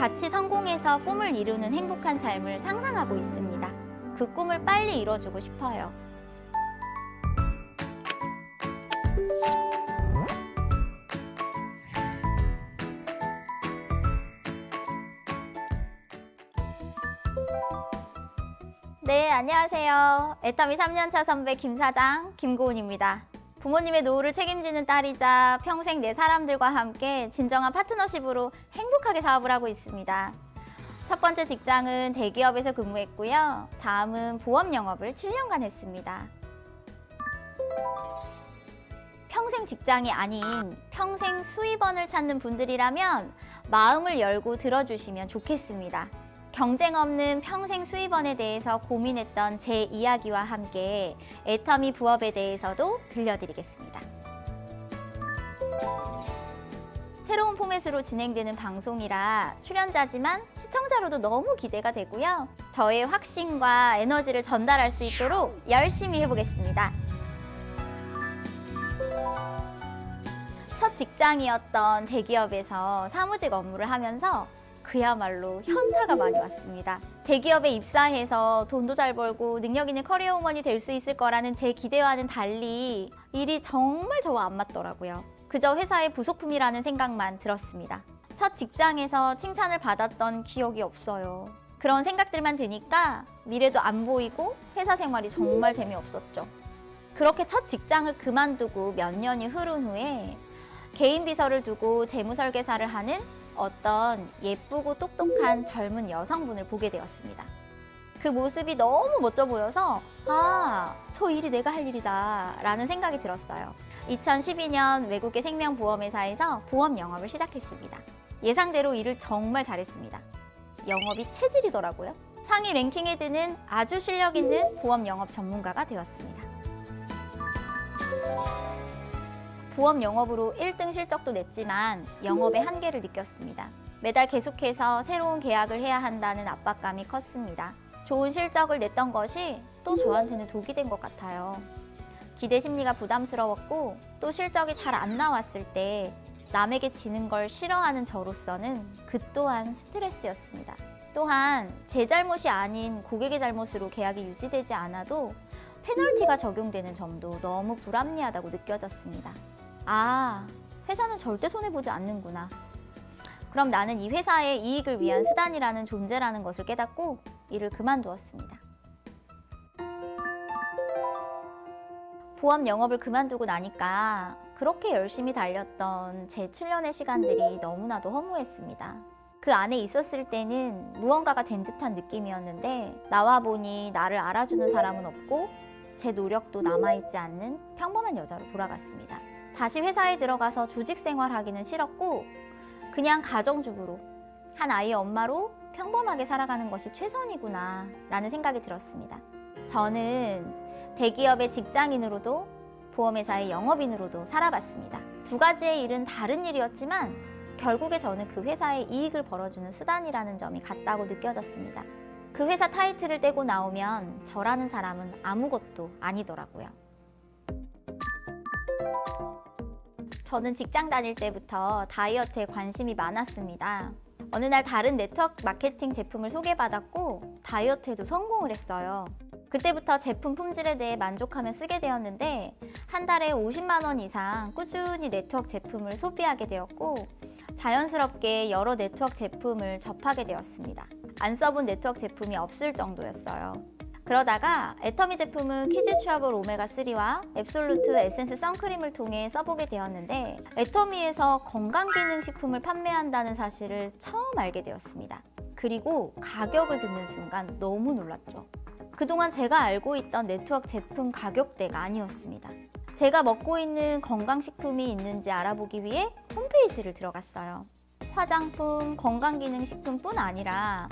같이 성공해서 꿈을 이루는 행복한 삶을 상상하고 있습니다. 그 꿈을 빨리 이뤄주고 싶어요. 네, 안녕하세요. 애터미 3년차 선배 김사장 김고은입니다. 부모님의 노후를 책임지는 딸이자 평생 내 사람들과 함께 진정한 파트너십으로 행복하게 사업을 하고 있습니다. 첫 번째 직장은 대기업에서 근무했고요. 다음은 보험 영업을 7년간 했습니다. 평생 직장이 아닌 평생 수입원을 찾는 분들이라면 마음을 열고 들어주시면 좋겠습니다. 경쟁 없는 평생 수입원에 대해서 고민했던 제 이야기와 함께 애터미 부업에 대해서도 들려드리겠습니다. 새로운 포맷으로 진행되는 방송이라 출연자지만 시청자로도 너무 기대가 되고요. 저의 확신과 에너지를 전달할 수 있도록 열심히 해보겠습니다. 첫 직장이었던 대기업에서 사무직 업무를 하면서 그야말로 현타가 많이 왔습니다. 대기업에 입사해서 돈도 잘 벌고 능력 있는 커리어 우먼이 될 수 있을 거라는 제 기대와는 달리 일이 정말 저와 안 맞더라고요. 그저 회사의 부속품이라는 생각만 들었습니다. 첫 직장에서 칭찬을 받았던 기억이 없어요. 그런 생각들만 드니까 미래도 안 보이고 회사 생활이 정말 재미없었죠. 그렇게 첫 직장을 그만두고 몇 년이 흐른 후에 개인 비서를 두고 재무설계사를 하는 어떤 예쁘고 똑똑한 젊은 여성분을 보게 되었습니다. 그 모습이 너무 멋져 보여서 저 일이 내가 할 일이다 라는 생각이 들었어요. 2012년 외국의 생명보험회사에서 보험 영업을 시작했습니다. 예상대로 일을 정말 잘했습니다. 영업이 체질이더라고요. 상위 랭킹에 드는 아주 실력 있는 보험 영업 전문가가 되었습니다. 보험 영업으로 1등 실적도 냈지만 영업의 한계를 느꼈습니다. 매달 계속해서 새로운 계약을 해야 한다는 압박감이 컸습니다. 좋은 실적을 냈던 것이 또 저한테는 독이 된 것 같아요. 기대 심리가 부담스러웠고 또 실적이 잘 안 나왔을 때 남에게 지는 걸 싫어하는 저로서는 그 또한 스트레스였습니다. 또한 제 잘못이 아닌 고객의 잘못으로 계약이 유지되지 않아도 페널티가 적용되는 점도 너무 불합리하다고 느껴졌습니다. 회사는 절대 손해보지 않는구나. 그럼 나는 이 회사의 이익을 위한 수단이라는 존재라는 것을 깨닫고 일을 그만두었습니다. 보험 영업을 그만두고 나니까 그렇게 열심히 달렸던 제 7년의 시간들이 너무나도 허무했습니다. 그 안에 있었을 때는 무언가가 된 듯한 느낌이었는데 나와 보니 나를 알아주는 사람은 없고 제 노력도 남아있지 않는 평범한 여자로 돌아갔습니다. 다시 회사에 들어가서 조직 생활하기는 싫었고 그냥 가정주부로 한 아이의 엄마로 평범하게 살아가는 것이 최선이구나 라는 생각이 들었습니다. 저는 대기업의 직장인으로도 보험회사의 영업인으로도 살아봤습니다. 두 가지의 일은 다른 일이었지만 결국에 저는 그 회사의 이익을 벌어주는 수단이라는 점이 같다고 느껴졌습니다. 그 회사 타이틀을 떼고 나오면 저라는 사람은 아무것도 아니더라고요. 저는 직장 다닐 때부터 다이어트에 관심이 많았습니다. 어느 날 다른 네트워크 마케팅 제품을 소개받았고 다이어트에도 성공을 했어요. 그때부터 제품 품질에 대해 만족하며 쓰게 되었는데 한 달에 50만 원 이상 꾸준히 네트워크 제품을 소비하게 되었고 자연스럽게 여러 네트워크 제품을 접하게 되었습니다. 안 써본 네트워크 제품이 없을 정도였어요. 그러다가 애터미 제품은 키즈 취업을 오메가3와 앱솔루트 에센스 선크림을 통해 써보게 되었는데 애터미에서 건강기능식품을 판매한다는 사실을 처음 알게 되었습니다. 그리고 가격을 듣는 순간 너무 놀랐죠. 그동안 제가 알고 있던 네트워크 제품 가격대가 아니었습니다. 제가 먹고 있는 건강식품이 있는지 알아보기 위해 홈페이지를 들어갔어요. 화장품, 건강기능식품뿐 아니라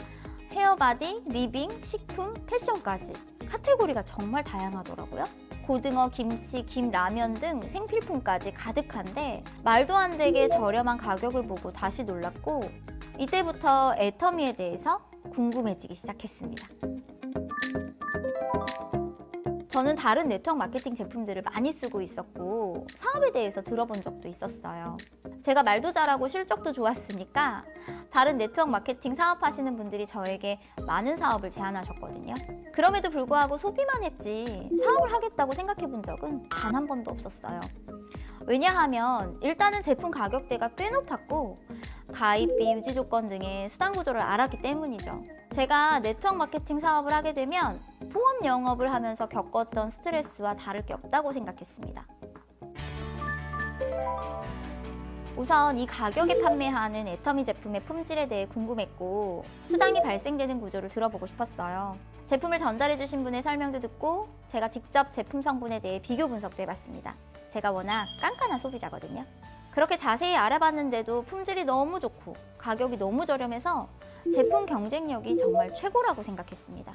헤어바디, 리빙, 식품, 패션까지 카테고리가 정말 다양하더라고요. 고등어, 김치, 김라면 등 생필품까지 가득한데 말도 안 되게 저렴한 가격을 보고 다시 놀랐고 이때부터 애터미에 대해서 궁금해지기 시작했습니다. 저는 다른 네트워크 마케팅 제품들을 많이 쓰고 있었고 사업에 대해서 들어본 적도 있었어요. 제가 말도 잘하고 실적도 좋았으니까 다른 네트워크 마케팅 사업하시는 분들이 저에게 많은 사업을 제안하셨거든요. 그럼에도 불구하고 소비만 했지 사업을 하겠다고 생각해 본 적은 단 한 번도 없었어요. 왜냐하면 일단은 제품 가격대가 꽤 높았고 가입비, 유지 조건 등의 수단 구조를 알았기 때문이죠. 제가 네트워크 마케팅 사업을 하게 되면 보험 영업을 하면서 겪었던 스트레스와 다를 게 없다고 생각했습니다. 우선 이 가격에 판매하는 애터미 제품의 품질에 대해 궁금했고 수당이 발생되는 구조를 들어보고 싶었어요. 제품을 전달해 주신 분의 설명도 듣고 제가 직접 제품 성분에 대해 비교 분석도 해봤습니다. 제가 워낙 깐깐한 소비자거든요. 그렇게 자세히 알아봤는데도 품질이 너무 좋고 가격이 너무 저렴해서 제품 경쟁력이 정말 최고라고 생각했습니다.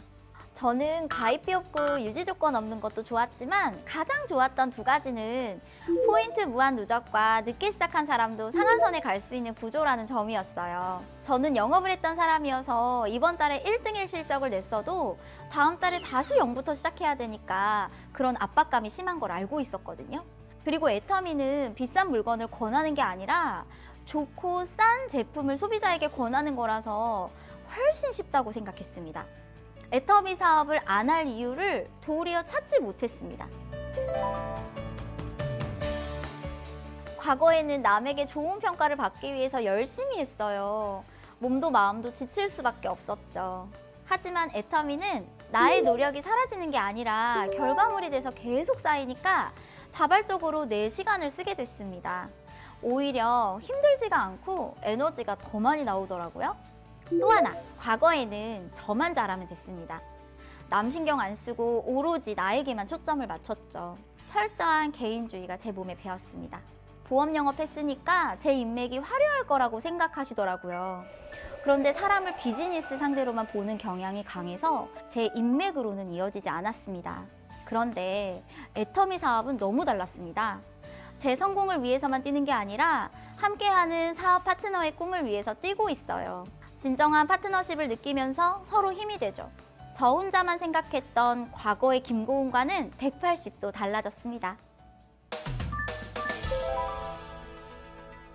저는 가입비 없고 유지 조건 없는 것도 좋았지만 가장 좋았던 두 가지는 포인트 무한 누적과 늦게 시작한 사람도 상한선에 갈 수 있는 구조라는 점이었어요. 저는 영업을 했던 사람이어서 이번 달에 1등일 실적을 냈어도 다음 달에 다시 0부터 시작해야 되니까 그런 압박감이 심한 걸 알고 있었거든요. 그리고 애터미는 비싼 물건을 권하는 게 아니라 좋고 싼 제품을 소비자에게 권하는 거라서 훨씬 쉽다고 생각했습니다. 애터미 사업을 안 할 이유를 도리어 찾지 못했습니다. 과거에는 남에게 좋은 평가를 받기 위해서 열심히 했어요. 몸도 마음도 지칠 수밖에 없었죠. 하지만 애터미는 나의 노력이 사라지는 게 아니라 결과물이 돼서 계속 쌓이니까 자발적으로 내 시간을 쓰게 됐습니다. 오히려 힘들지가 않고 에너지가 더 많이 나오더라고요. 또 하나, 과거에는 저만 잘하면 됐습니다. 남 신경 안 쓰고 오로지 나에게만 초점을 맞췄죠. 철저한 개인주의가 제 몸에 배었습니다. 보험 영업했으니까 제 인맥이 화려할 거라고 생각하시더라고요. 그런데 사람을 비즈니스 상대로만 보는 경향이 강해서 제 인맥으로는 이어지지 않았습니다. 그런데 애터미 사업은 너무 달랐습니다. 제 성공을 위해서만 뛰는 게 아니라 함께하는 사업 파트너의 꿈을 위해서 뛰고 있어요. 진정한 파트너십을 느끼면서 서로 힘이 되죠. 저 혼자만 생각했던 과거의 김고은과는 180도 달라졌습니다.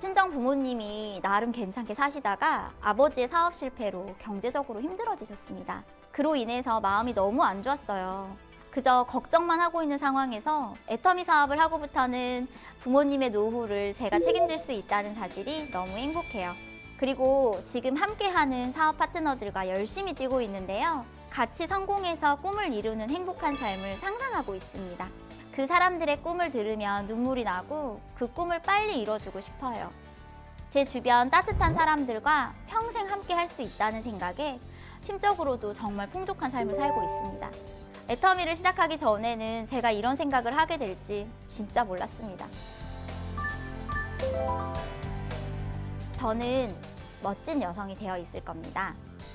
친정 부모님이 나름 괜찮게 사시다가 아버지의 사업 실패로 경제적으로 힘들어지셨습니다. 그로 인해서 마음이 너무 안 좋았어요. 그저 걱정만 하고 있는 상황에서 애터미 사업을 하고부터는 부모님의 노후를 제가 책임질 수 있다는 사실이 너무 행복해요. 그리고 지금 함께하는 사업 파트너들과 열심히 뛰고 있는데요. 같이 성공해서 꿈을 이루는 행복한 삶을 상상하고 있습니다. 그 사람들의 꿈을 들으면 눈물이 나고 그 꿈을 빨리 이뤄주고 싶어요. 제 주변 따뜻한 사람들과 평생 함께 할 수 있다는 생각에 심적으로도 정말 풍족한 삶을 살고 있습니다. 애터미를 시작하기 전에는 제가 이런 생각을 하게 될지 진짜 몰랐습니다. 저는 멋진 여성이 되어 있을 겁니다.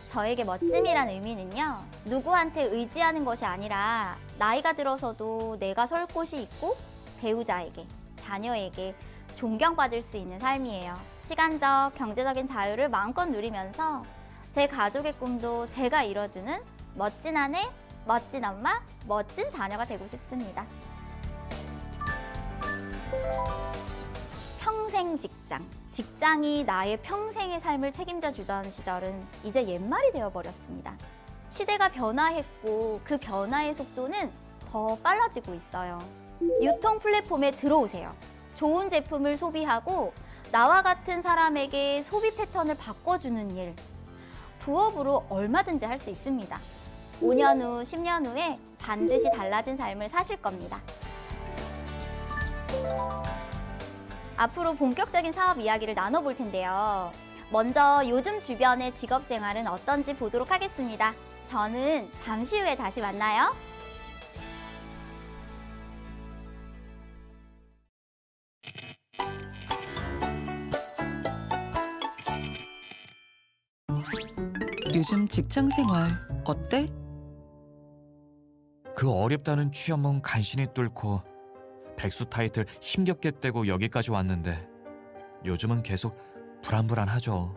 저에게 멋짐이란 의미는요, 누구한테 의지하는 것이 아니라 나이가 들어서도 내가 설 곳이 있고 배우자에게, 자녀에게 존경받을 수 있는 삶이에요. 시간적, 경제적인 자유를 마음껏 누리면서 제 가족의 꿈도 제가 이뤄주는 멋진 아내, 멋진 엄마, 멋진 자녀가 되고 싶습니다. 평생 직장. 직장이 나의 평생의 삶을 책임져 주던 시절은 이제 옛말이 되어버렸습니다. 시대가 변화했고 그 변화의 속도는 더 빨라지고 있어요. 유통 플랫폼에 들어오세요. 좋은 제품을 소비하고 나와 같은 사람에게 소비 패턴을 바꿔주는 일. 부업으로 얼마든지 할 수 있습니다. 5년 후, 10년 후에 반드시 달라진 삶을 사실 겁니다. 앞으로 본격적인 사업 이야기를 나눠볼 텐데요. 먼저 요즘 주변의 직업 생활은 어떤지 보도록 하겠습니다. 저는 잠시 후에 다시 만나요. 요즘 직장 생활 어때? 그 어렵다는 취업문 간신히 뚫고 백수 타이틀 힘겹게 떼고 여기까지 왔는데 요즘은 계속 불안불안하죠.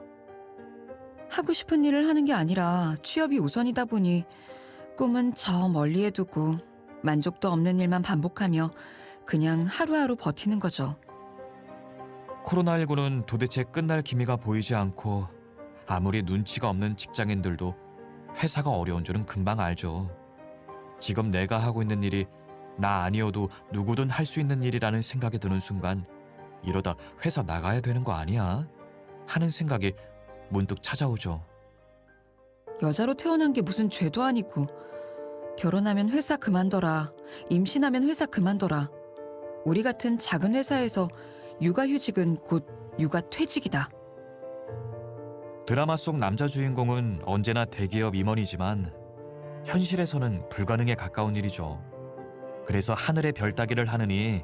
하고 싶은 일을 하는 게 아니라 취업이 우선이다 보니 꿈은 저 멀리에 두고 만족도 없는 일만 반복하며 그냥 하루하루 버티는 거죠. 코로나19는 도대체 끝날 기미가 보이지 않고 아무리 눈치가 없는 직장인들도 회사가 어려운 줄은 금방 알죠. 지금 내가 하고 있는 일이 나 아니어도 누구든 할 수 있는 일이라는 생각이 드는 순간 이러다 회사 나가야 되는 거 아니야? 하는 생각이 문득 찾아오죠. 여자로 태어난 게 무슨 죄도 아니고 결혼하면 회사 그만둬라. 임신하면 회사 그만둬라. 우리 같은 작은 회사에서 육아휴직은 곧 육아퇴직이다. 드라마 속 남자 주인공은 언제나 대기업 임원이지만 현실에서는 불가능에 가까운 일이죠. 그래서 하늘의 별 따기를 하느니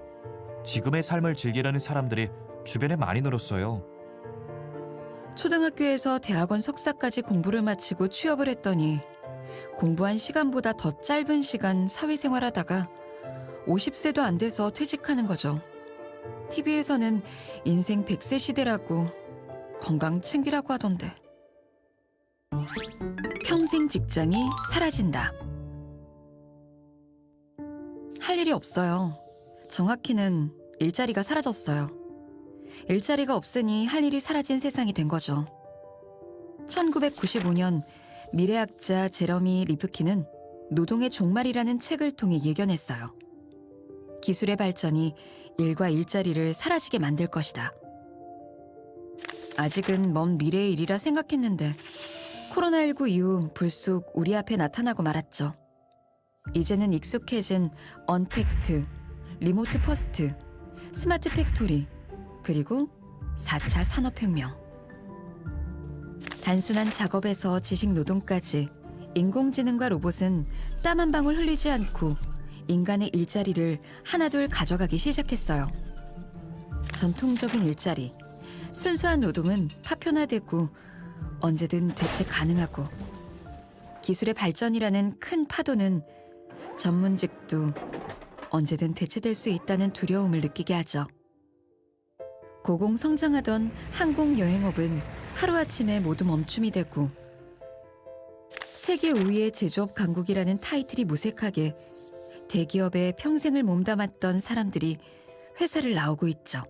지금의 삶을 즐기려는 사람들이 주변에 많이 늘었어요. 초등학교에서 대학원 석사까지 공부를 마치고 취업을 했더니 공부한 시간보다 더 짧은 시간 사회생활하다가 50세도 안 돼서 퇴직하는 거죠. TV에서는 인생 100세 시대라고 건강 챙기라고 하던데. 평생 직장이 사라진다. 할 일이 없어요. 정확히는 일자리가 사라졌어요. 일자리가 없으니 할 일이 사라진 세상이 된 거죠. 1995년 미래학자 제러미 리프킨은 노동의 종말이라는 책을 통해 예견했어요. 기술의 발전이 일과 일자리를 사라지게 만들 것이다. 아직은 먼 미래의 일이라 생각했는데 코로나19 이후 불쑥 우리 앞에 나타나고 말았죠. 이제는 익숙해진 언택트, 리모트 퍼스트, 스마트 팩토리, 그리고 4차 산업혁명. 단순한 작업에서 지식 노동까지 인공지능과 로봇은 땀 한 방울 흘리지 않고 인간의 일자리를 하나둘 가져가기 시작했어요. 전통적인 일자리, 순수한 노동은 파편화되고 언제든 대체 가능하고 기술의 발전이라는 큰 파도는 전문직도 언제든 대체될 수 있다는 두려움을 느끼게 하죠. 고공성장하던 항공여행업은 하루아침에 모두 멈춤이 되고 세계 5위의 제조업 강국이라는 타이틀이 무색하게 대기업에 평생을 몸담았던 사람들이 회사를 나오고 있죠.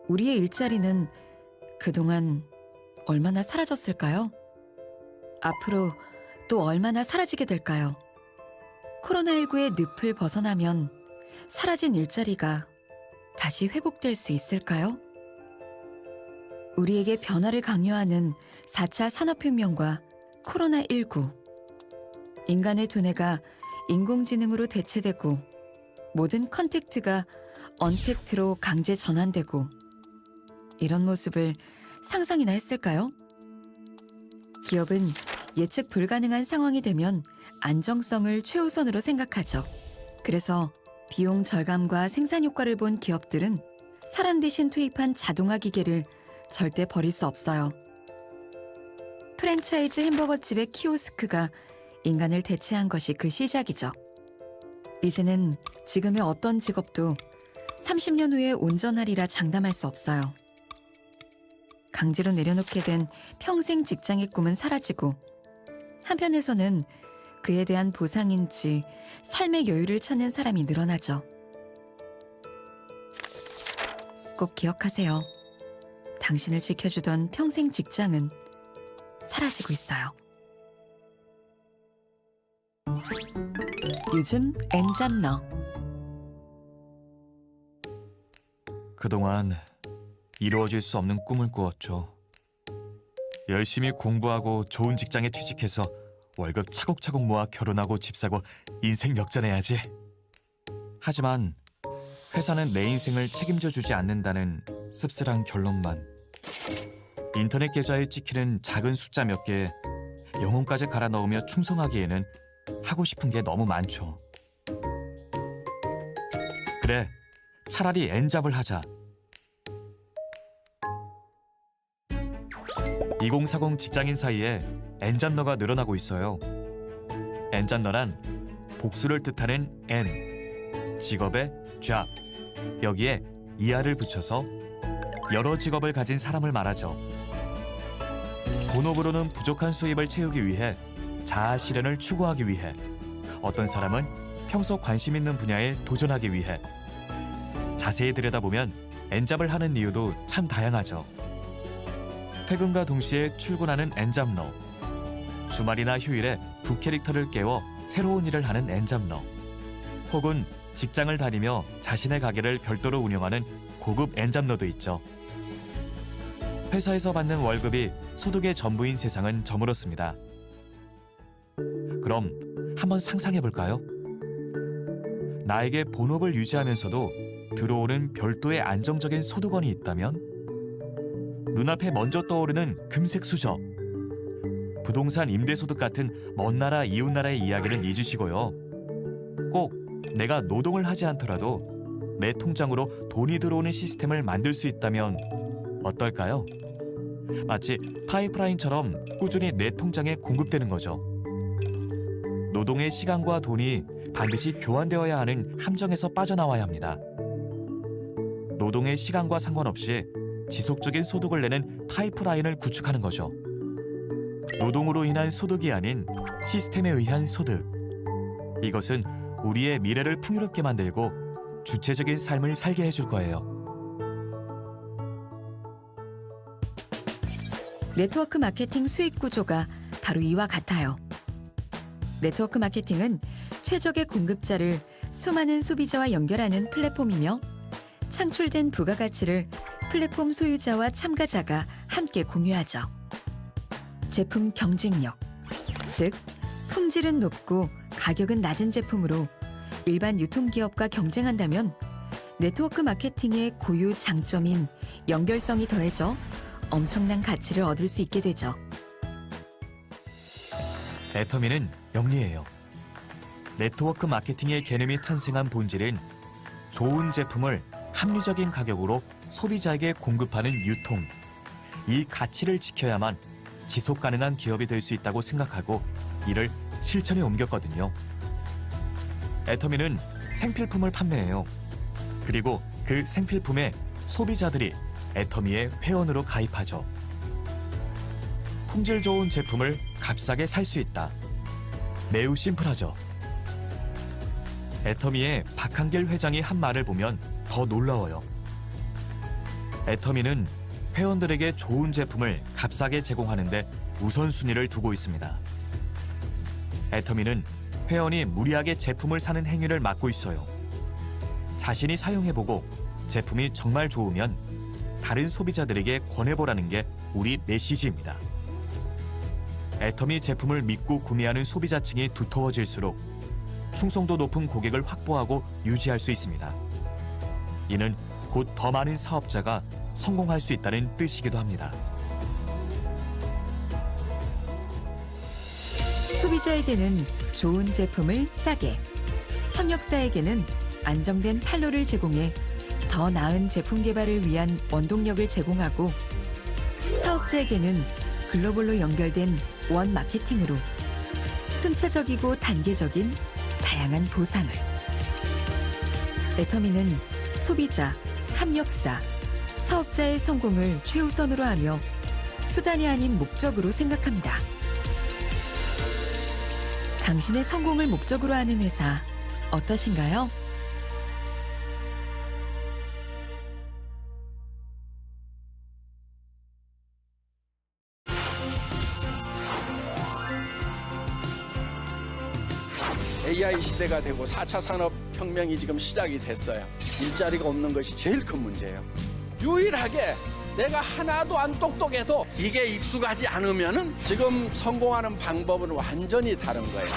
우리의 일자리는 그동안 얼마나 사라졌을까요? 앞으로 또 얼마나 사라지게 될까요? 코로나19의 늪을 벗어나면 사라진 일자리가 다시 회복될 수 있을까요? 우리에게 변화를 강요하는 4차 산업혁명과 코로나19. 인간의 두뇌가 인공지능으로 대체되고 모든 컨택트가 언택트로 강제 전환되고 이런 모습을 상상이나 했을까요? 기업은 예측 불가능한 상황이 되면 안정성을 최우선으로 생각하죠. 그래서 비용 절감과 생산 효과를 본 기업들은 사람 대신 투입한 자동화 기계를 절대 버릴 수 없어요. 프랜차이즈 햄버거집의 키오스크가 인간을 대체한 것이 그 시작이죠. 이제는 지금의 어떤 직업도 30년 후에 온전하리라 장담할 수 없어요. 강제로 내려놓게 된 평생 직장의 꿈은 사라지고 한편에서는 그에 대한 보상인지 삶의 여유를 찾는 사람이 늘어나죠. 꼭 기억하세요. 당신을 지켜주던 평생 직장은 사라지고 있어요. 요즘 엔잡러. 그동안 이루어질 수 없는 꿈을 꾸었죠. 열심히 공부하고 좋은 직장에 취직해서 월급 차곡차곡 모아 결혼하고 집 사고 인생 역전해야지. 하지만 회사는 내 인생을 책임져 주지 않는다는 씁쓸한 결론만. 인터넷 계좌에 찍히는 작은 숫자 몇 개에 영혼까지 갈아 넣으며 충성하기에는 하고 싶은 게 너무 많죠. 그래, 차라리 엔잡을 하자. 2040 직장인 사이에 엔잡러가 늘어나고 있어요. 엔잡러란 복수를 뜻하는 N, 직업의 job, 여기에 이하를 붙여서 여러 직업을 가진 사람을 말하죠. 본업으로는 부족한 수입을 채우기 위해 자아 실현을 추구하기 위해, 어떤 사람은 평소 관심 있는 분야에 도전하기 위해. 자세히 들여다보면 엔잡을 하는 이유도 참 다양하죠. 퇴근과 동시에 출근하는 엔잡러. 주말이나 휴일에 두 캐릭터를 깨워 새로운 일을 하는 엔잡러. 혹은 직장을 다니며 자신의 가게를 별도로 운영하는 고급 엔잡러도 있죠. 회사에서 받는 월급이 소득의 전부인 세상은 저물었습니다. 그럼 한번 상상해 볼까요? 나에게 본업을 유지하면서도 들어오는 별도의 안정적인 소득원이 있다면? 눈앞에 먼저 떠오르는 금색 수저. 부동산 임대소득 같은 먼 나라 이웃 나라의 이야기는 잊으시고요. 꼭 내가 노동을 하지 않더라도 내 통장으로 돈이 들어오는 시스템을 만들 수 있다면 어떨까요? 마치 파이프라인처럼 꾸준히 내 통장에 공급되는 거죠. 노동의 시간과 돈이 반드시 교환되어야 하는 함정에서 빠져나와야 합니다. 노동의 시간과 상관없이 지속적인 소득을 내는 파이프라인을 구축하는 거죠. 노동으로 인한 소득이 아닌 시스템에 의한 소득. 이것은 우리의 미래를 풍요롭게 만들고 주체적인 삶을 살게 해줄 거예요. 네트워크 마케팅 수익 구조가 바로 이와 같아요. 네트워크 마케팅은 최적의 공급자를 수많은 소비자와 연결하는 플랫폼이며 창출된 부가가치를 플랫폼 소유자와 참가자가 함께 공유하죠. 제품 경쟁력, 즉 품질은 높고 가격은 낮은 제품으로 일반 유통기업과 경쟁한다면 네트워크 마케팅의 고유 장점인 연결성이 더해져 엄청난 가치를 얻을 수 있게 되죠. 애터미는 영리해요. 네트워크 마케팅의 개념이 탄생한 본질은 좋은 제품을 합리적인 가격으로 소비자에게 공급하는 유통. 이 가치를 지켜야만 지속 가능한 기업이 될 수 있다고 생각하고 이를 실천에 옮겼거든요. 애터미는 생필품을 판매해요. 그리고 그 생필품에 소비자들이 애터미의 회원으로 가입하죠. 품질 좋은 제품을 값싸게 살 수 있다. 매우 심플하죠. 애터미의 박한길 회장이 한 말을 보면 더 놀라워요. 애터미는 회원들에게 좋은 제품을 값싸게 제공하는데 우선순위를 두고 있습니다. 애터미는 회원이 무리하게 제품을 사는 행위를 막고 있어요. 자신이 사용해보고 제품이 정말 좋으면 다른 소비자들에게 권해보라는 게 우리 메시지입니다. 애터미 제품을 믿고 구매하는 소비자층이 두터워질수록 충성도 높은 고객을 확보하고 유지할 수 있습니다. 이는 곧 더 많은 사업자가 성공할 수 있다는 뜻이기도 합니다. 소비자에게는 좋은 제품을 싸게, 협력사에게는 안정된 판로를 제공해 더 나은 제품 개발을 위한 원동력을 제공하고, 사업자에게는 글로벌로 연결된 원 마케팅으로 순차적이고 단계적인 다양한 보상을. 애터미는 소비자, 협력사, 사업자의 성공을 최우선으로 하며 수단이 아닌 목적으로 생각합니다. 당신의 성공을 목적으로 하는 회사 어떠신가요? AI 시대가 되고 4차 산업혁명이 지금 시작이 됐어요. 일자리가 없는 것이 제일 큰 문제예요. 유일하게 내가 하나도 안 똑똑해도 이게 익숙하지 않으면은 지금 성공하는 방법은 완전히 다른 거예요.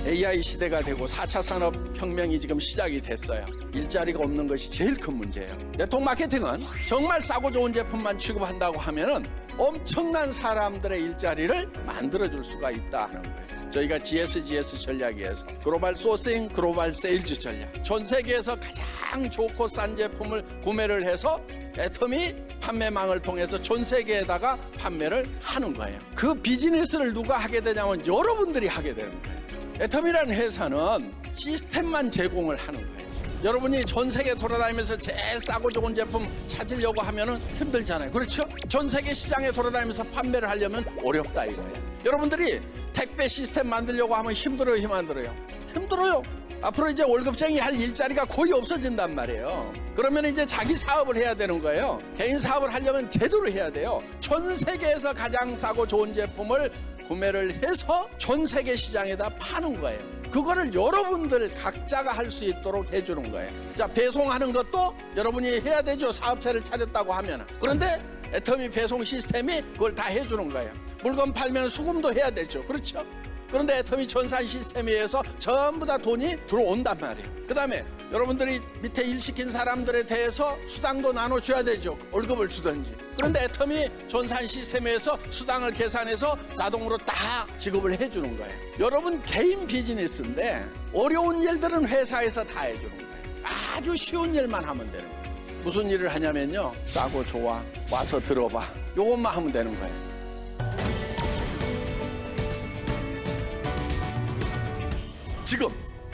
AI 시대가 되고 4차 산업혁명이 지금 시작이 됐어요. 일자리가 없는 것이 제일 큰 문제예요. 네트워크 마케팅은 정말 싸고 좋은 제품만 취급한다고 하면은 엄청난 사람들의 일자리를 만들어줄 수가 있다는 거예요. 저희가 GSGS 전략에서 글로벌 소싱, 글로벌 세일즈 전략, 전 세계에서 가장 좋고 싼 제품을 구매를 해서 애터미 판매망을 통해서 전 세계에다가 판매를 하는 거예요. 그 비즈니스를 누가 하게 되냐면 여러분들이 하게 되는 거예요. 애터미라는 회사는 시스템만 제공을 하는 거예요. 여러분이 전 세계 돌아다니면서 제일 싸고 좋은 제품 찾으려고 하면은 힘들잖아요. 그렇죠? 전 세계 시장에 돌아다니면서 판매를 하려면 어렵다 이거예요. 여러분들이 택배 시스템 만들려고 하면 힘들어요, 힘 안 들어요? 힘들어요. 앞으로 이제 월급쟁이 할 일자리가 거의 없어진단 말이에요. 그러면 이제 자기 사업을 해야 되는 거예요. 개인 사업을 하려면 제대로 해야 돼요. 전 세계에서 가장 싸고 좋은 제품을 구매를 해서 전 세계 시장에다 파는 거예요. 그거를 여러분들 각자가 할 수 있도록 해주는 거예요. 자, 배송하는 것도 여러분이 해야 되죠. 사업체를 차렸다고 하면. 그런데 애터미 배송 시스템이 그걸 다 해주는 거예요. 물건 팔면 수금도 해야 되죠. 그렇죠? 그런데 애터미 전산 시스템에 의해서 전부 다 돈이 들어온단 말이에요. 그 다음에 여러분들이 밑에 일 시킨 사람들에 대해서 수당도 나눠줘야 되죠. 월급을 주든지. 그런데 애터미 전산 시스템에서 수당을 계산해서 자동으로 다 지급을 해주는 거예요. 여러분 개인 비즈니스인데 어려운 일들은 회사에서 다 해주는 거예요. 아주 쉬운 일만 하면 되는 거예요. 무슨 일을 하냐면요. 싸고 좋아. 와서 들어봐. 요것만 하면 되는 거예요. 지금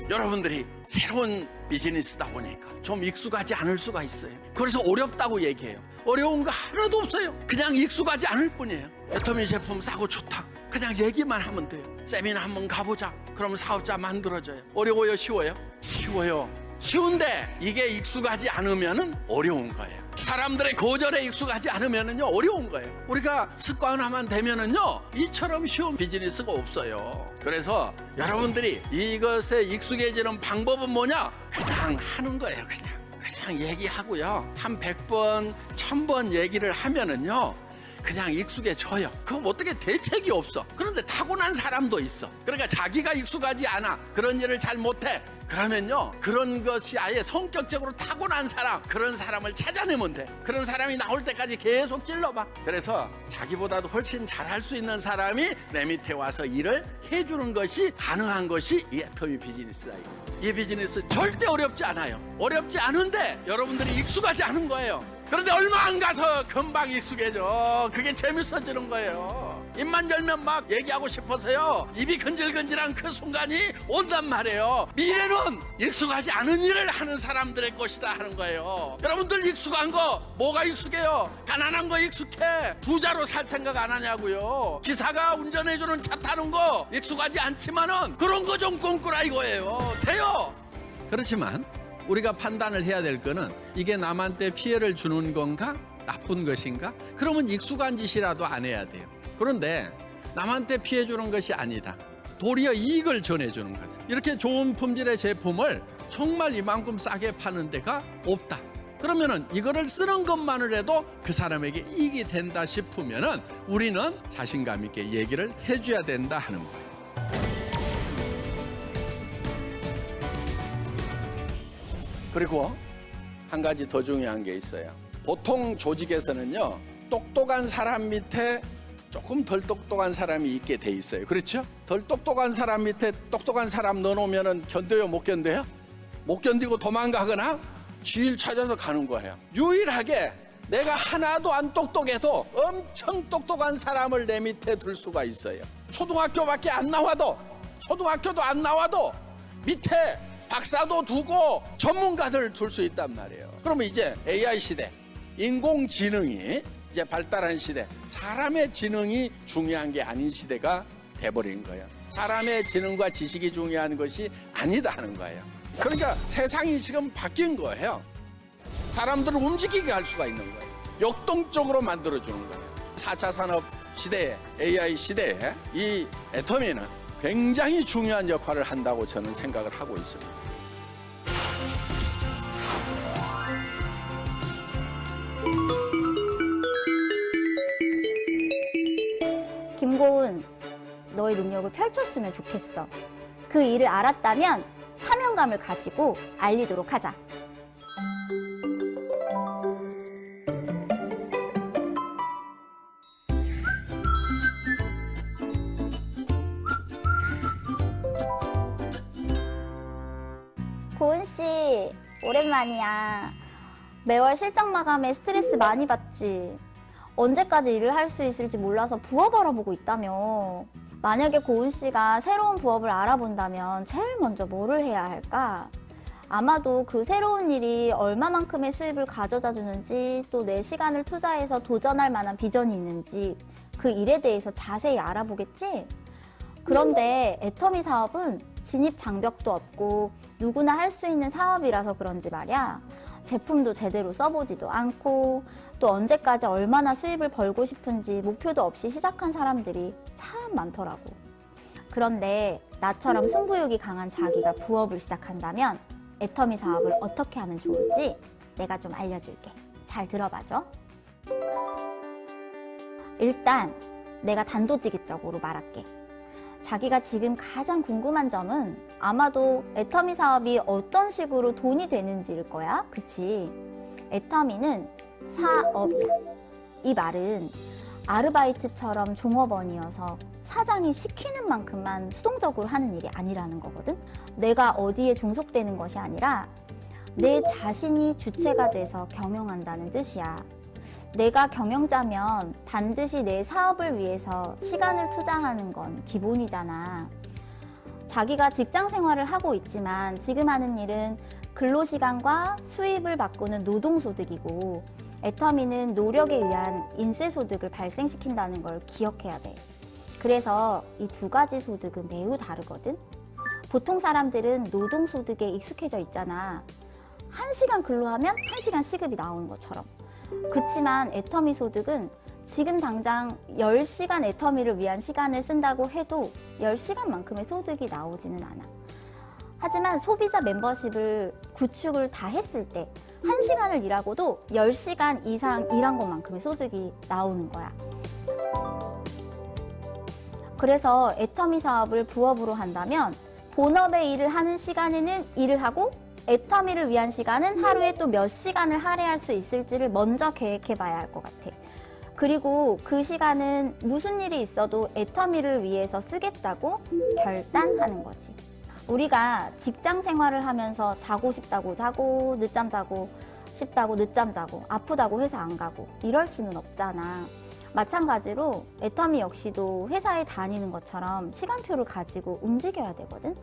여러분들이 새로운 비즈니스다 보니까 좀 익숙하지 않을 수가 있어요. 그래서 어렵다고 얘기해요. 어려운 거 하나도 없어요. 그냥 익숙하지 않을 뿐이에요. 애터미 제품 싸고 좋다. 그냥 얘기만 하면 돼요. 세미나 한번 가보자. 그러면 사업자 만들어져요. 어려워요? 쉬워요? 쉬워요. 쉬운데 이게 익숙하지 않으면 어려운 거예요. 사람들의 거절에 익숙하지 않으면요 어려운 거예요. 우리가 습관화만 되면은요 이처럼 쉬운 비즈니스가 없어요. 그래서 여러분들이 이것에 익숙해지는 방법은 뭐냐? 그냥 하는 거예요. 그냥 얘기하고요. 한 100번, 1000번 얘기를 하면은요 그냥 익숙해져요. 그럼 어떻게 대책이 없어. 그런데 타고난 사람도 있어. 그러니까 자기가 익숙하지 않아. 그런 일을 잘 못해. 그러면요 그런 것이 아예 성격적으로 타고난 사람, 그런 사람을 찾아내면 돼. 그런 사람이 나올 때까지 계속 찔러봐. 그래서 자기보다도 훨씬 잘할 수 있는 사람이 내 밑에 와서 일을 해주는 것이 가능한 것이 이 애터미 비즈니스다. 이 비즈니스 절대 어렵지 않아요. 어렵지 않은데 여러분들이 익숙하지 않은 거예요. 그런데 얼마 안 가서 금방 익숙해져. 그게 재밌어지는 거예요. 입만 열면 막 얘기하고 싶어서요 입이 근질근질한 그 순간이 온단 말이에요. 미래는 익숙하지 않은 일을 하는 사람들의 것이다 하는 거예요. 여러분들 익숙한 거 뭐가 익숙해요? 가난한 거 익숙해. 부자로 살 생각 안 하냐고요. 기사가 운전해주는 차 타는 거 익숙하지 않지만은 그런 거 좀 꿈꾸라 이거예요. 돼요. 그렇지만 우리가 판단을 해야 될 거는 이게 남한테 피해를 주는 건가? 나쁜 것인가? 그러면 익숙한 짓이라도 안 해야 돼요. 그런데 남한테 피해 주는 것이 아니다. 도리어 이익을 전해주는 것. 이렇게 좋은 품질의 제품을 정말 이만큼 싸게 파는 데가 없다. 그러면은 이거를 쓰는 것만을 해도 그 사람에게 이익이 된다 싶으면은 우리는 자신감 있게 얘기를 해줘야 된다 하는 거예요. 그리고 한 가지 더 중요한 게 있어요. 보통 조직에서는요 똑똑한 사람 밑에 조금 덜 똑똑한 사람이 있게 돼 있어요. 그렇죠? 덜 똑똑한 사람 밑에 똑똑한 사람 넣어놓으면 견뎌요? 못 견뎌요? 못 견디고 도망가거나 지일 찾아서 가는 거예요. 유일하게 내가 하나도 안 똑똑해도 엄청 똑똑한 사람을 내 밑에 둘 수가 있어요. 초등학교밖에 안 나와도, 초등학교도 안 나와도 밑에 박사도 두고 전문가들 둘 수 있단 말이에요. 그러면 이제 AI 시대, 인공지능이 이제 발달한 시대, 사람의 지능이 중요한 게 아닌 시대가 돼버린 거예요. 사람의 지능과 지식이 중요한 것이 아니다 하는 거예요. 그러니까 세상이 지금 바뀐 거예요. 사람들을 움직이게 할 수가 있는 거예요. 역동적으로 만들어주는 거예요. 4차 산업 시대에, AI 시대에 이 애터미는 굉장히 중요한 역할을 한다고 저는 생각을 하고 있습니다. 김고은, 너의 능력을 펼쳤으면 좋겠어. 그 일을 알았다면 사명감을 가지고 알리도록 하자. 고은씨, 오랜만이야. 매월 실적 마감에 스트레스 많이 받지? 언제까지 일을 할 수 있을지 몰라서 부업 알아보고 있다며. 만약에 고은씨가 새로운 부업을 알아본다면 제일 먼저 뭐를 해야 할까? 아마도 그 새로운 일이 얼마만큼의 수입을 가져다 주는지, 또 내 시간을 투자해서 도전할 만한 비전이 있는지 그 일에 대해서 자세히 알아보겠지? 그런데 애터미 사업은 진입 장벽도 없고 누구나 할 수 있는 사업이라서 그런지 말이야. 제품도 제대로 써보지도 않고 또 언제까지 얼마나 수입을 벌고 싶은지 목표도 없이 시작한 사람들이 참 많더라고. 그런데 나처럼 승부욕이 강한 자기가 부업을 시작한다면 애터미 사업을 어떻게 하면 좋을지 내가 좀 알려줄게. 잘 들어봐줘. 일단 내가 단도직입적으로 말할게. 자기가 지금 가장 궁금한 점은 아마도 애터미 사업이 어떤 식으로 돈이 되는지일 거야. 그치? 애터미는 사업이야. 이 말은 아르바이트처럼 종업원이어서 사장이 시키는 만큼만 수동적으로 하는 일이 아니라는 거거든. 내가 어디에 종속되는 것이 아니라 내 자신이 주체가 돼서 경영한다는 뜻이야. 내가 경영자면 반드시 내 사업을 위해서 시간을 투자하는 건 기본이잖아. 자기가 직장 생활을 하고 있지만 지금 하는 일은 근로시간과 수입을 바꾸는 노동소득이고 애터미는 노력에 의한 인세소득을 발생시킨다는 걸 기억해야 돼. 그래서 이 두 가지 소득은 매우 다르거든. 보통 사람들은 노동소득에 익숙해져 있잖아. 1시간 근로하면 1시간 시급이 나오는 것처럼. 그치만 애터미 소득은 지금 당장 10시간 애터미를 위한 시간을 쓴다고 해도 10시간만큼의 소득이 나오지는 않아. 하지만 소비자 멤버십을 구축을 다 했을 때 1시간을 일하고도 10시간 이상 일한 것만큼의 소득이 나오는 거야. 그래서 애터미 사업을 부업으로 한다면 본업의 일을 하는 시간에는 일을 하고 애터미를 위한 시간은 하루에 또 몇 시간을 할애할 수 있을지를 먼저 계획해 봐야 할 것 같아. 그리고 그 시간은 무슨 일이 있어도 애터미를 위해서 쓰겠다고 결단하는 거지. 우리가 직장 생활을 하면서 자고 싶다고 자고, 늦잠 자고 싶다고 늦잠 자고, 아프다고 회사 안 가고 이럴 수는 없잖아. 마찬가지로 애터미 역시도 회사에 다니는 것처럼 시간표를 가지고 움직여야 되거든.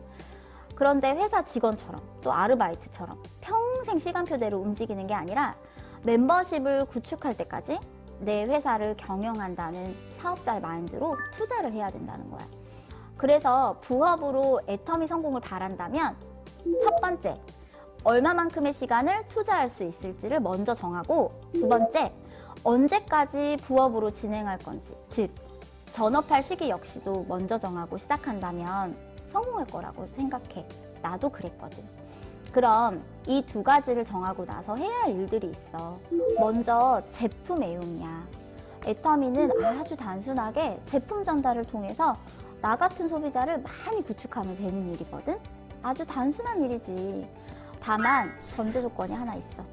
그런데 회사 직원처럼 또 아르바이트처럼 평생 시간표대로 움직이는 게 아니라 멤버십을 구축할 때까지 내 회사를 경영한다는 사업자의 마인드로 투자를 해야 된다는 거야. 그래서 부업으로 애터미 성공을 바란다면 첫 번째, 얼마만큼의 시간을 투자할 수 있을지를 먼저 정하고 두 번째, 언제까지 부업으로 진행할 건지, 즉 전업할 시기 역시도 먼저 정하고 시작한다면 성공할 거라고 생각해. 나도 그랬거든. 그럼 이 두 가지를 정하고 나서 해야 할 일들이 있어. 먼저 제품 애용이야. 애터미는 아주 단순하게 제품 전달을 통해서 나 같은 소비자를 많이 구축하면 되는 일이거든. 아주 단순한 일이지. 다만 전제 조건이 하나 있어.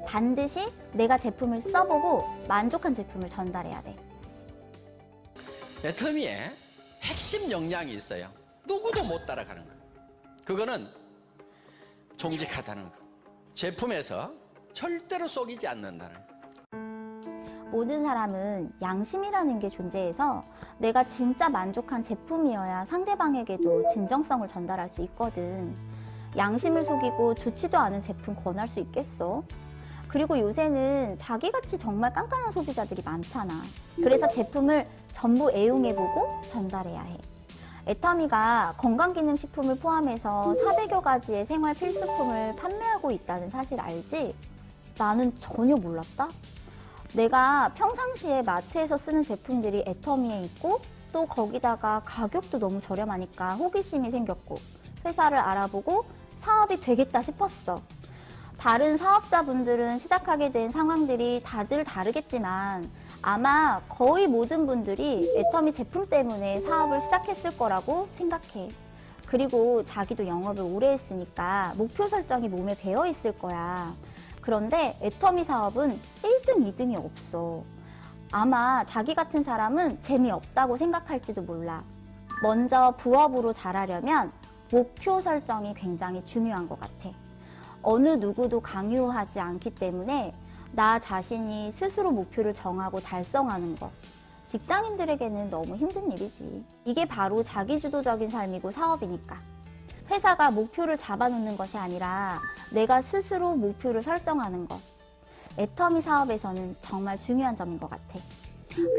반드시 내가 제품을 써보고 만족한 제품을 전달해야 돼. 애터미에 핵심 역량이 있어요. 누구도 못 따라가는 거. 그거는 정직하다는 거. 제품에서 절대로 속이지 않는다는 거. 모든 사람은 양심이라는 게 존재해서 내가 진짜 만족한 제품이어야 상대방에게도 진정성을 전달할 수 있거든. 양심을 속이고 좋지도 않은 제품 권할 수 있겠어? 그리고 요새는 자기같이 정말 깐깐한 소비자들이 많잖아. 그래서 제품을 전부 애용해보고 전달해야 해. 애터미가 건강기능식품을 포함해서 400여 가지의 생활 필수품을 판매하고 있다는 사실 알지? 나는 전혀 몰랐다. 내가 평상시에 마트에서 쓰는 제품들이 애터미에 있고 또 거기다가 가격도 너무 저렴하니까 호기심이 생겼고 회사를 알아보고 사업이 되겠다 싶었어. 다른 사업자분들은 시작하게 된 상황들이 다들 다르겠지만 아마 거의 모든 분들이 애터미 제품 때문에 사업을 시작했을 거라고 생각해. 그리고 자기도 영업을 오래 했으니까 목표 설정이 몸에 배어 있을 거야. 그런데 애터미 사업은 1등, 2등이 없어. 아마 자기 같은 사람은 재미없다고 생각할지도 몰라. 먼저 부업으로 잘하려면 목표 설정이 굉장히 중요한 것 같아. 어느 누구도 강요하지 않기 때문에 나 자신이 스스로 목표를 정하고 달성하는 것. 직장인들에게는 너무 힘든 일이지. 이게 바로 자기주도적인 삶이고 사업이니까. 회사가 목표를 잡아놓는 것이 아니라 내가 스스로 목표를 설정하는 것. 애터미 사업에서는 정말 중요한 점인 것 같아.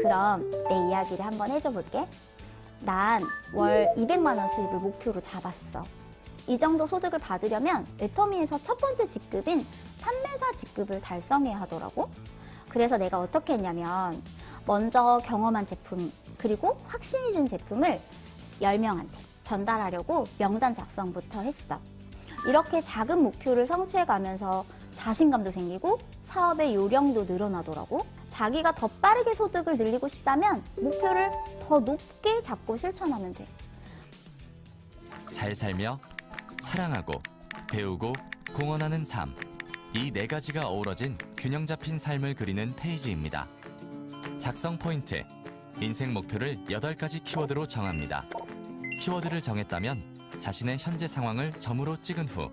그럼 내 이야기를 한번 해줘 볼게. 난 월 200만 원 수입을 목표로 잡았어. 이 정도 소득을 받으려면 애터미에서 첫 번째 직급인 판매사 직급을 달성해야 하더라고. 그래서 내가 어떻게 했냐면 먼저 경험한 제품 그리고 확신이 든 제품을 10명한테 전달하려고 명단 작성부터 했어. 이렇게 작은 목표를 성취해가면서 자신감도 생기고 사업의 요령도 늘어나더라고. 자기가 더 빠르게 소득을 늘리고 싶다면 목표를 더 높게 잡고 실천하면 돼. 잘 살며 사랑하고 배우고 공헌하는 삶. 이 네 가지가 어우러진 균형 잡힌 삶을 그리는 페이지입니다. 작성 포인트. 인생 목표를 8가지 키워드로 정합니다. 키워드를 정했다면 자신의 현재 상황을 점으로 찍은 후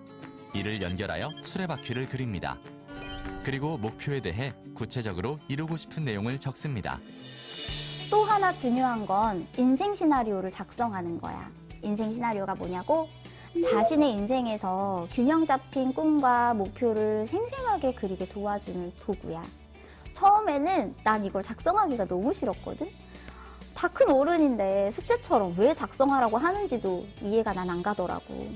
이를 연결하여 수레바퀴를 그립니다. 그리고 목표에 대해 구체적으로 이루고 싶은 내용을 적습니다. 또 하나 중요한 건 인생 시나리오를 작성하는 거야. 인생 시나리오가 뭐냐고? 자신의 인생에서 균형 잡힌 꿈과 목표를 생생하게 그리게 도와주는 도구야. 처음에는 난 이걸 작성하기가 너무 싫었거든? 다 큰 어른인데 숙제처럼 왜 작성하라고 하는지도 이해가 난 안 가더라고.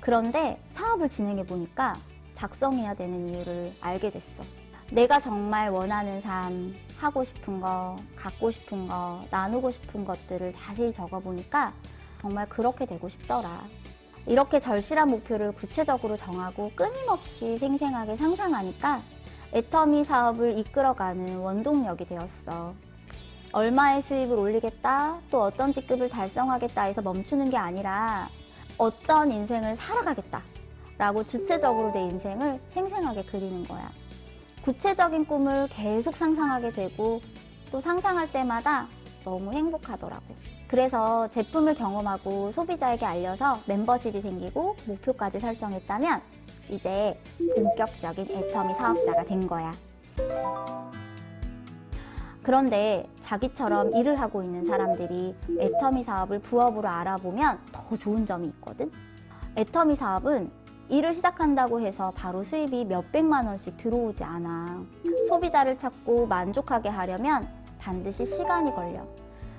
그런데 사업을 진행해 보니까 작성해야 되는 이유를 알게 됐어. 내가 정말 원하는 삶, 하고 싶은 거, 갖고 싶은 거, 나누고 싶은 것들을 자세히 적어보니까 정말 그렇게 되고 싶더라. 이렇게 절실한 목표를 구체적으로 정하고 끊임없이 생생하게 상상하니까 애터미 사업을 이끌어가는 원동력이 되었어. 얼마의 수입을 올리겠다, 또 어떤 직급을 달성하겠다 해서 멈추는 게 아니라 어떤 인생을 살아가겠다 라고 주체적으로 내 인생을 생생하게 그리는 거야. 구체적인 꿈을 계속 상상하게 되고 또 상상할 때마다 너무 행복하더라고. 그래서 제품을 경험하고 소비자에게 알려서 멤버십이 생기고 목표까지 설정했다면 이제 본격적인 애터미 사업자가 된 거야. 그런데 자기처럼 일을 하고 있는 사람들이 애터미 사업을 부업으로 알아보면 더 좋은 점이 있거든. 애터미 사업은 일을 시작한다고 해서 바로 수입이 몇백만 원씩 들어오지 않아. 소비자를 찾고 만족하게 하려면 반드시 시간이 걸려.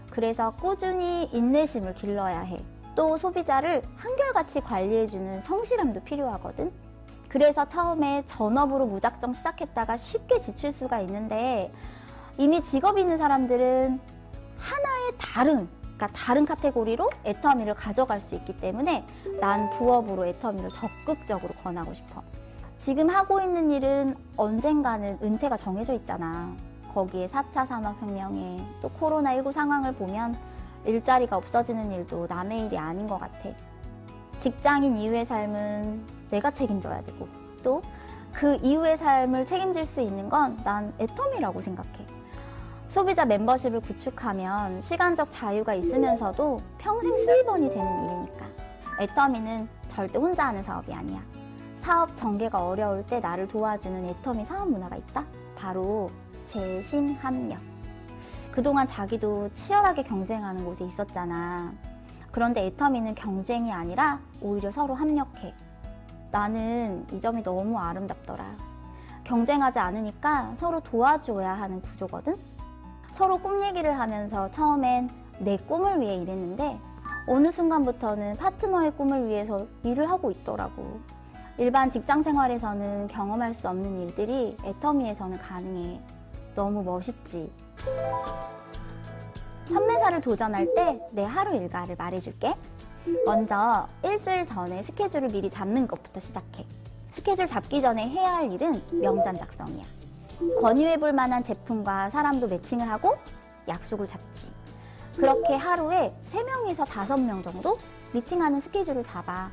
그래서 꾸준히 인내심을 길러야 해. 또 소비자를 한결같이 관리해주는 성실함도 필요하거든. 그래서 처음에 전업으로 무작정 시작했다가 쉽게 지칠 수가 있는데 이미 직업이 있는 사람들은 하나의 다른 카테고리로 애터미를 가져갈 수 있기 때문에 난 부업으로 애터미를 적극적으로 권하고 싶어. 지금 하고 있는 일은 언젠가는 은퇴가 정해져 있잖아. 거기에 4차 산업혁명에 또 코로나19 상황을 보면 일자리가 없어지는 일도 남의 일이 아닌 것 같아. 직장인 이후의 삶은 내가 책임져야 되고 또 그 이후의 삶을 책임질 수 있는 건 난 애터미라고 생각해. 소비자 멤버십을 구축하면 시간적 자유가 있으면서도 평생 수입원이 되는 일이니까. 애터미는 절대 혼자 하는 사업이 아니야. 사업 전개가 어려울 때 나를 도와주는 애터미 사업 문화가 있다? 바로 재심합력. 그동안 자기도 치열하게 경쟁하는 곳에 있었잖아. 그런데 애터미는 경쟁이 아니라 오히려 서로 합력해. 나는 이 점이 너무 아름답더라. 경쟁하지 않으니까 서로 도와줘야 하는 구조거든? 서로 꿈 얘기를 하면서 처음엔 내 꿈을 위해 일했는데 어느 순간부터는 파트너의 꿈을 위해서 일을 하고 있더라고. 일반 직장 생활에서는 경험할 수 없는 일들이 애터미에서는 가능해. 너무 멋있지? 판매사를 도전할 때 내 하루 일과를 말해줄게. 먼저 일주일 전에 스케줄을 미리 잡는 것부터 시작해. 스케줄 잡기 전에 해야 할 일은 명단 작성이야. 권유해볼 만한 제품과 사람도 매칭을 하고 약속을 잡지. 그렇게 하루에 3명에서 5명 정도 미팅하는 스케줄을 잡아.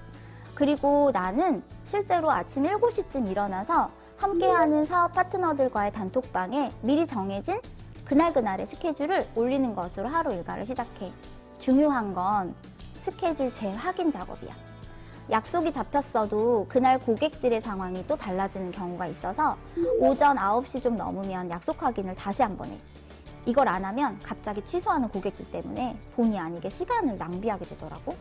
그리고 나는 실제로 아침 7시쯤 일어나서 함께하는 사업 파트너들과의 단톡방에 미리 정해진 그날의 스케줄을 올리는 것으로 하루 일과를 시작해. 중요한 건 스케줄 재확인 작업이야. 약속이 잡혔어도 그날 고객들의 상황이 또 달라지는 경우가 있어서 오전 9시 좀 넘으면 약속 확인을 다시 한번 해. 이걸 안 하면 갑자기 취소하는 고객들 때문에 본의 아니게 시간을 낭비하게 되더라고.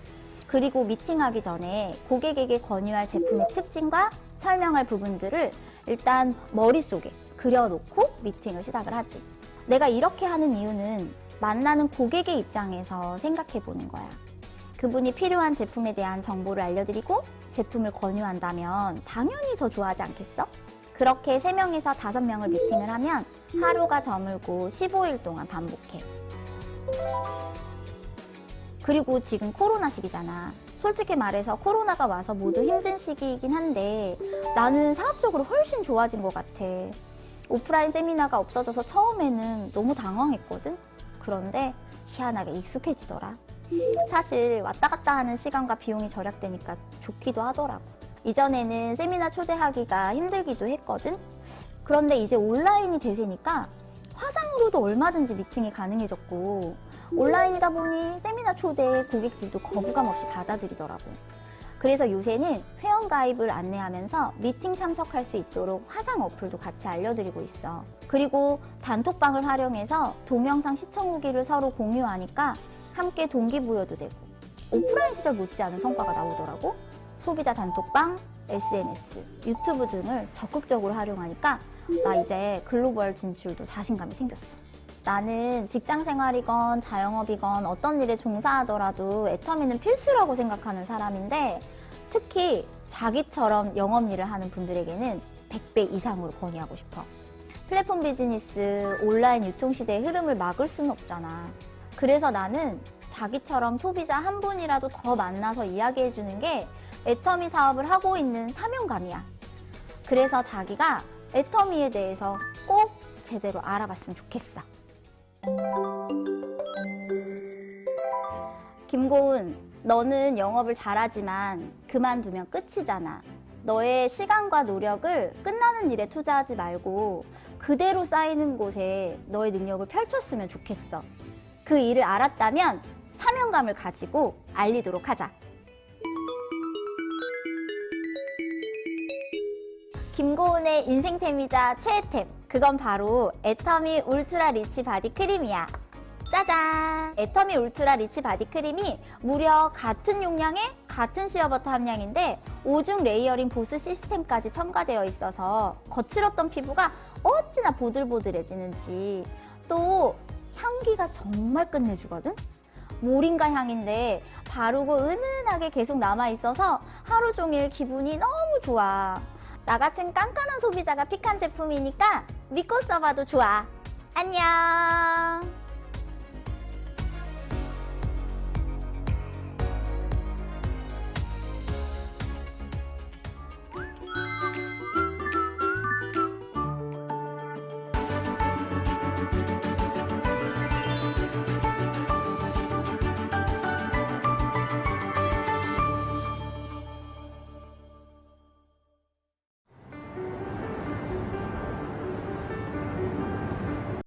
그리고 미팅하기 전에 고객에게 권유할 제품의 특징과 설명할 부분들을 일단 머릿속에 그려놓고 미팅을 시작을 하지. 내가 이렇게 하는 이유는 만나는 고객의 입장에서 생각해 보는 거야. 그분이 필요한 제품에 대한 정보를 알려드리고 제품을 권유한다면 당연히 더 좋아하지 않겠어? 그렇게 3명에서 5명을 미팅을 하면 하루가 저물고 15일 동안 반복해. 그리고 지금 코로나 시기잖아. 솔직히 말해서 코로나가 와서 모두 힘든 시기이긴 한데 나는 사업적으로 훨씬 좋아진 것 같아. 오프라인 세미나가 없어져서 처음에는 너무 당황했거든? 그런데 희한하게 익숙해지더라. 사실 왔다 갔다 하는 시간과 비용이 절약되니까 좋기도 하더라고. 이전에는 세미나 초대하기가 힘들기도 했거든? 그런데 이제 온라인이 대세니까 화상으로도 얼마든지 미팅이 가능해졌고 온라인이다 보니 세미나 초대 고객들도 거부감 없이 받아들이더라고. 그래서 요새는 회원가입을 안내하면서 미팅 참석할 수 있도록 화상 어플도 같이 알려드리고 있어. 그리고 단톡방을 활용해서 동영상 시청 후기를 서로 공유하니까 함께 동기부여도 되고 오프라인 시절 못지않은 성과가 나오더라고. 소비자 단톡방, SNS, 유튜브 등을 적극적으로 활용하니까 나 이제 글로벌 진출도 자신감이 생겼어. 나는 직장 생활이건 자영업이건 어떤 일에 종사하더라도 애터미는 필수라고 생각하는 사람인데 특히 자기처럼 영업 일을 하는 분들에게는 100배 이상으로 권유하고 싶어. 플랫폼 비즈니스, 온라인 유통 시대의 흐름을 막을 수는 없잖아. 그래서 나는 자기처럼 소비자 한 분이라도 더 만나서 이야기해주는 게 애터미 사업을 하고 있는 사명감이야. 그래서 자기가 애터미에 대해서 꼭 제대로 알아봤으면 좋겠어. 김고은, 너는 영업을 잘하지만 그만두면 끝이잖아. 너의 시간과 노력을 끝나는 일에 투자하지 말고 그대로 쌓이는 곳에 너의 능력을 펼쳤으면 좋겠어. 그 일을 알았다면 사명감을 가지고 알리도록 하자. 김고은의 인생템이자 최애템, 그건 바로 애터미 울트라 리치 바디 크림이야. 짜잔! 애터미 울트라 리치 바디 크림이 무려 같은 용량에 같은 시어버터 함량인데 5중 레이어링 보습 시스템까지 첨가되어 있어서 거칠었던 피부가 어찌나 보들보들해지는지. 또 향기가 정말 끝내주거든? 모링가 향인데 바르고 은은하게 계속 남아있어서 하루 종일 기분이 너무 좋아. 나 같은 깐깐한 소비자가 픽한 제품이니까 믿고 써봐도 좋아. 안녕!